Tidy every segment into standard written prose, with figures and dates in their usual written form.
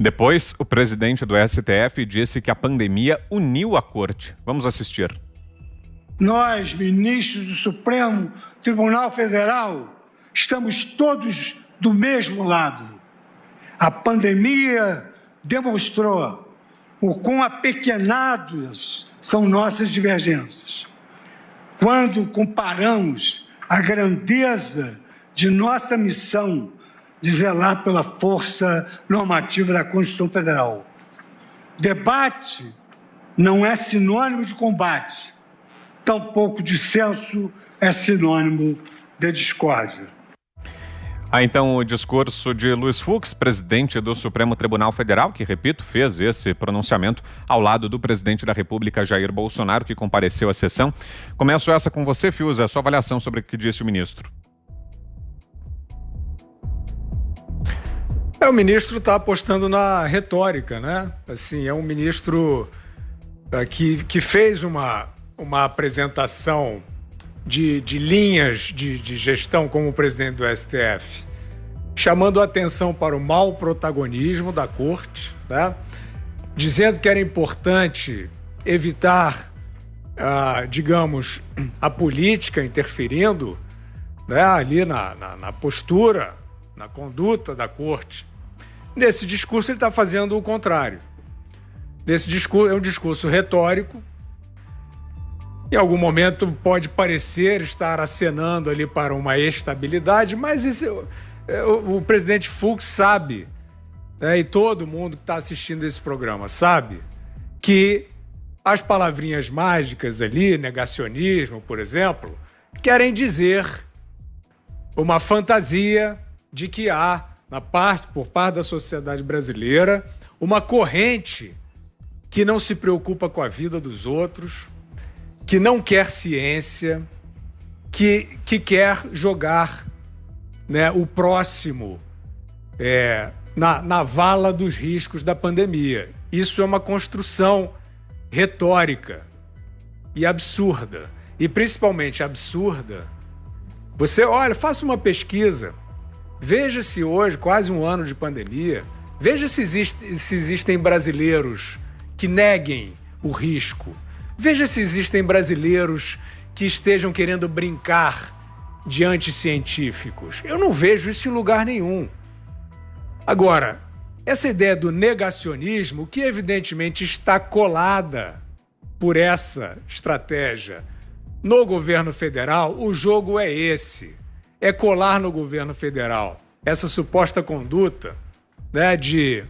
Depois, o presidente do STF disse que a pandemia uniu a corte. Vamos assistir. Nós, ministros do Supremo Tribunal Federal, estamos todos do mesmo lado. A pandemia demonstrou o quão apequenadas são nossas divergências. Quando comparamos a grandeza de nossa missão de zelar pela força normativa da Constituição Federal. Debate não é sinônimo de combate, tampouco dissenso é sinônimo de discórdia. Então, o discurso de Luiz Fux, presidente do Supremo Tribunal Federal, que, repito, fez esse pronunciamento ao lado do presidente da República, Jair Bolsonaro, que compareceu à sessão. Começo essa com você, Fiuza, a sua avaliação sobre o que disse o ministro. O ministro está apostando na retórica, né? Assim, é um ministro que fez uma apresentação de linhas de gestão como presidente do STF, chamando a atenção para o mau protagonismo da corte, né? Dizendo que era importante evitar, digamos, a política interferindo, né, ali na postura, na conduta da corte. Nesse discurso ele está fazendo o contrário. Nesse discurso é um discurso retórico. Em algum momento pode parecer estar acenando ali para uma estabilidade, mas o presidente Fux sabe, né, e todo mundo que está assistindo esse programa sabe, que as palavrinhas mágicas ali, negacionismo, por exemplo, querem dizer uma fantasia de que há, por parte da sociedade brasileira, uma corrente que não se preocupa com a vida dos outros, que não quer ciência, que quer jogar, né, o próximo na vala dos riscos da pandemia. Isso é uma construção retórica e absurda. E principalmente absurda. Você, olha, faça uma pesquisa. Veja se hoje, quase um ano de pandemia, veja se existem brasileiros que neguem o risco. Veja se existem brasileiros que estejam querendo brincar de anticientíficos. Eu não vejo isso em lugar nenhum. Agora, essa ideia do negacionismo, que evidentemente está colada por essa estratégia no governo federal, o jogo é esse. É colar no governo federal essa suposta conduta, né, de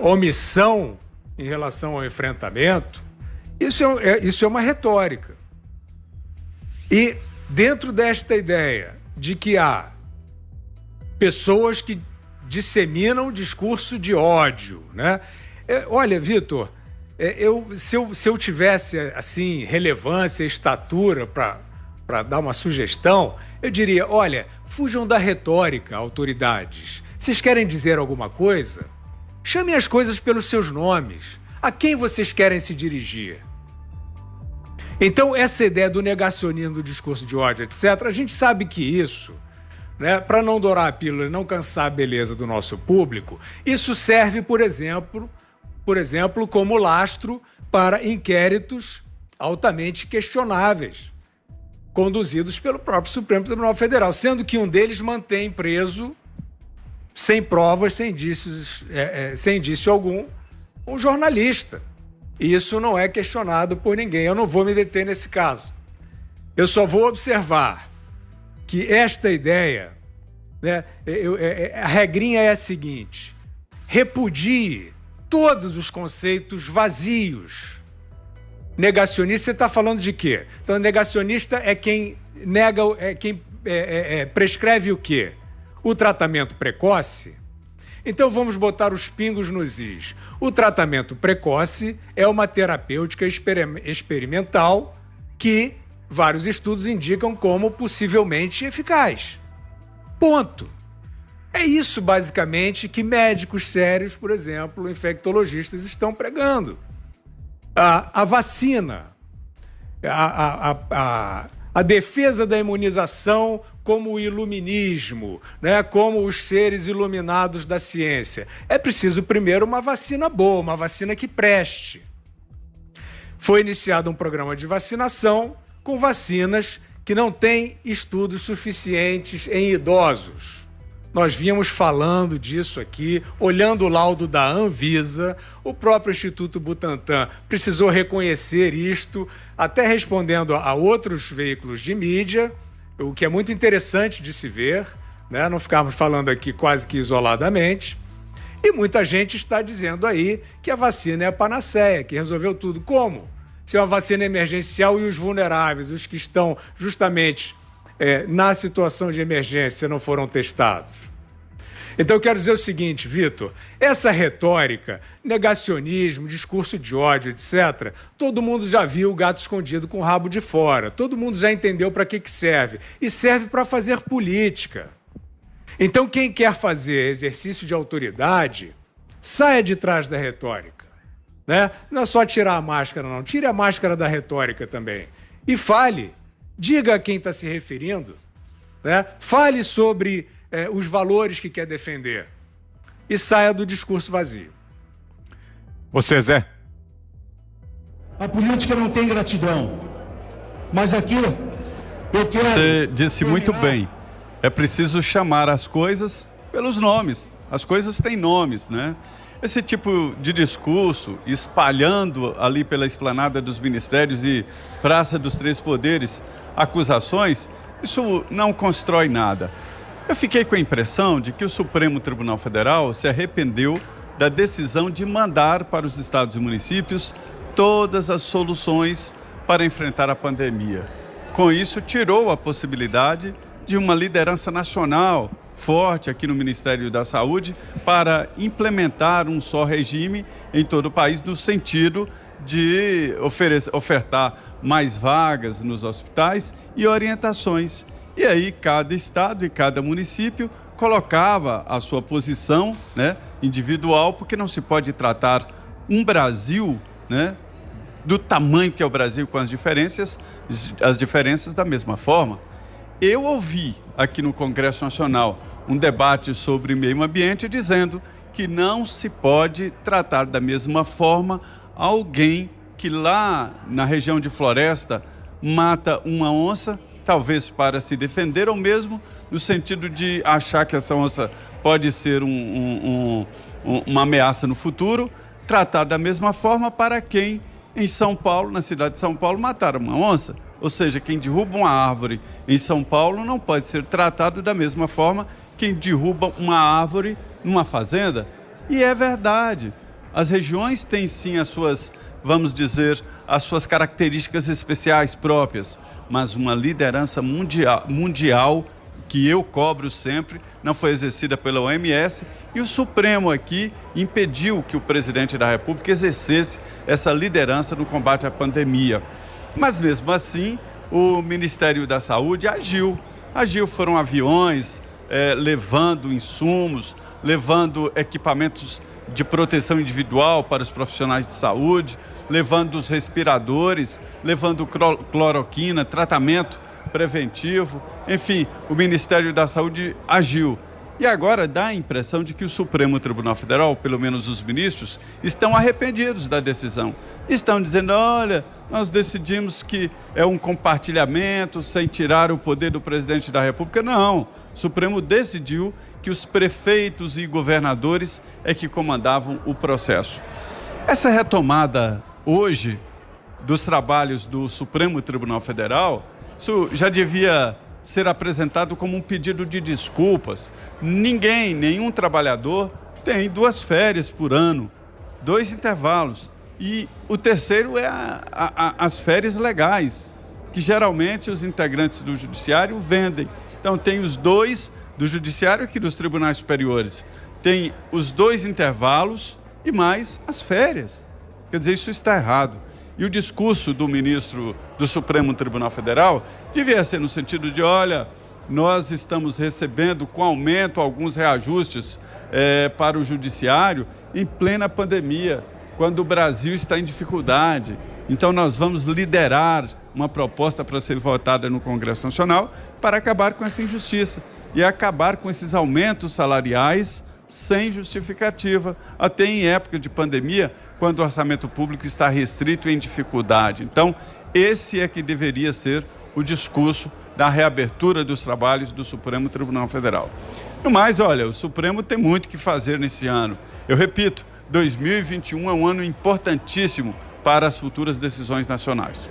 omissão em relação ao enfrentamento. Isso é uma retórica. E dentro desta ideia de que há pessoas que disseminam discurso de ódio, né? Olha, Vitor, se eu tivesse assim relevância, estatura para dar uma sugestão, eu diria, olha, fujam da retórica, autoridades. Vocês querem dizer alguma coisa? Chamem as coisas pelos seus nomes. A quem vocês querem se dirigir? Então, essa ideia do negacionismo, do discurso de ódio, etc., a gente sabe que isso, né, para não dourar a pílula e não cansar a beleza do nosso público, isso serve, por exemplo, como lastro para inquéritos altamente questionáveis, conduzidos pelo próprio Supremo Tribunal Federal, sendo que um deles mantém preso, sem provas, sem indício algum, um jornalista. E isso não é questionado por ninguém. Eu não vou me deter nesse caso. Eu só vou observar que esta ideia, né, a regrinha é a seguinte: repudie todos os conceitos vazios. Negacionista, você está falando de quê? Então, negacionista é quem nega, prescreve o quê? O tratamento precoce. Então, vamos botar os pingos nos is. O tratamento precoce é uma terapêutica experimental que vários estudos indicam como possivelmente eficaz. Ponto. É isso, basicamente, que médicos sérios, por exemplo, infectologistas, estão pregando. A vacina, a defesa da imunização como o iluminismo, né, como os seres iluminados da ciência. É preciso, primeiro, uma vacina boa, uma vacina que preste. Foi iniciado um programa de vacinação com vacinas que não têm estudos suficientes em idosos. Nós vínhamos falando disso aqui, olhando o laudo da Anvisa, o próprio Instituto Butantan precisou reconhecer isto, até respondendo a outros veículos de mídia, o que é muito interessante de se ver, né? Não ficarmos falando aqui quase que isoladamente. E muita gente está dizendo aí que a vacina é a panaceia, que resolveu tudo. Como? Se é uma vacina emergencial e os vulneráveis, os que estão justamente na situação de emergência, não foram testados. Então eu quero dizer o seguinte, Vitor, essa retórica, negacionismo, discurso de ódio, etc., todo mundo já viu o gato escondido com o rabo de fora, todo mundo já entendeu para que serve, e serve para fazer política. Então quem quer fazer exercício de autoridade, saia de trás da retórica, né? Não é só tirar a máscara, não, tire a máscara da retórica também, e fale, diga a quem está se referindo, né? Fale sobre os valores que quer defender e saia do discurso vazio. Você, Zé? A política não tem gratidão, mas aqui eu quero... Você disse muito bem, é preciso chamar as coisas pelos nomes, as coisas têm nomes, né? Esse tipo de discurso, espalhando ali pela esplanada dos ministérios e Praça dos Três Poderes, acusações, isso não constrói nada. Eu fiquei com a impressão de que o Supremo Tribunal Federal se arrependeu da decisão de mandar para os estados e municípios todas as soluções para enfrentar a pandemia. Com isso, tirou a possibilidade de uma liderança nacional forte aqui no Ministério da Saúde para implementar um só regime em todo o país, no sentido de ofertar mais vagas nos hospitais e orientações. E aí cada estado e cada município colocava a sua posição, né, individual, porque não se pode tratar um Brasil, né, do tamanho que é o Brasil com as diferenças da mesma forma. Eu ouvi aqui no Congresso Nacional um debate sobre meio ambiente dizendo que não se pode tratar da mesma forma alguém que lá na região de floresta mata uma onça, talvez para se defender, ou mesmo no sentido de achar que essa onça pode ser uma ameaça no futuro, tratar da mesma forma para quem em São Paulo, na cidade de São Paulo, mataram uma onça. Ou seja, quem derruba uma árvore em São Paulo não pode ser tratado da mesma forma quem derruba uma árvore numa fazenda. E é verdade. As regiões têm sim as suas, vamos dizer, as suas características especiais próprias, mas uma liderança mundial que eu cobro sempre, não foi exercida pela OMS, e o Supremo aqui impediu que o presidente da República exercesse essa liderança no combate à pandemia. Mas mesmo assim, o Ministério da Saúde agiu, foram aviões levando insumos, levando equipamentos de proteção individual para os profissionais de saúde, levando os respiradores, levando cloroquina, tratamento preventivo. Enfim, o Ministério da Saúde agiu. E agora dá a impressão de que o Supremo Tribunal Federal, pelo menos os ministros, estão arrependidos da decisão. Estão dizendo, olha, nós decidimos que é um compartilhamento sem tirar o poder do presidente da República. Não, o Supremo decidiu que os prefeitos e governadores é que comandavam o processo. Essa retomada hoje dos trabalhos do Supremo Tribunal Federal, isso já devia ser apresentado como um pedido de desculpas. Nenhum trabalhador tem 2 férias por ano, 2 intervalos. E o terceiro é as férias legais, que geralmente os integrantes do Judiciário vendem. Então tem os 2 do Judiciário aqui dos Tribunais Superiores. Tem os 2 intervalos e mais as férias. Quer dizer, isso está errado. E o discurso do ministro do Supremo Tribunal Federal devia ser no sentido de, olha, nós estamos recebendo com aumento alguns reajustes para o Judiciário em plena pandemia, quando o Brasil está em dificuldade. Então nós vamos liderar uma proposta para ser votada no Congresso Nacional para acabar com essa injustiça e acabar com esses aumentos salariais sem justificativa, até em época de pandemia, quando o orçamento público está restrito e em dificuldade. Então, esse é que deveria ser o discurso da reabertura dos trabalhos do Supremo Tribunal Federal. No mais, olha, o Supremo tem muito que fazer nesse ano. Eu repito, 2021 é um ano importantíssimo para as futuras decisões nacionais.